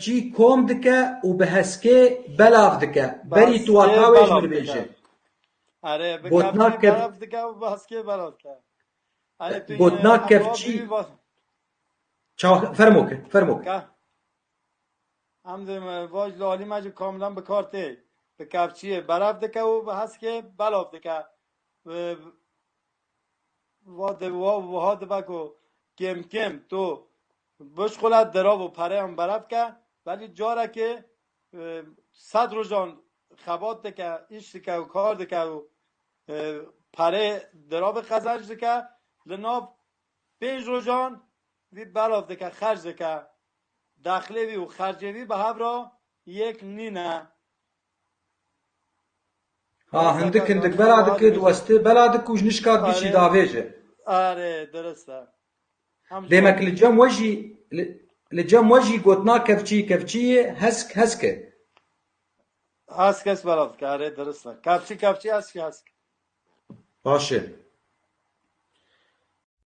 چی کۆم دکە و بە هەسکێ بەلاو دکە بەری تواتاوێژ من بێژێ آره به گوتنا کفچی برف دکه و به هسکه برف که آره تو گوتنا کفچی فرموک هم واج لالی مجب کاملا به کارته به کفچی برف دکه و به هسکه بلاف دکه و ها دبکو کم کم تو بشخولت دراب و پره هم برف که ولی جاره که 100 روزان خبات دکه ایش دکه و کار دکه و پره دراب خزنج دکه لناف 5 روزان وی بلاف دکه خرج دکه داخله وی و خرجه وی به هفرا یک نینه هندک بەلا دکرد وەستێ بەلا دک و ژنشکات بیشی داوێژێ آره درسته دێمەک لە جەم وەژی گوتنا کەفچیە هەسکە هسک بلاف دکه آره درسته کفچی هسک باشه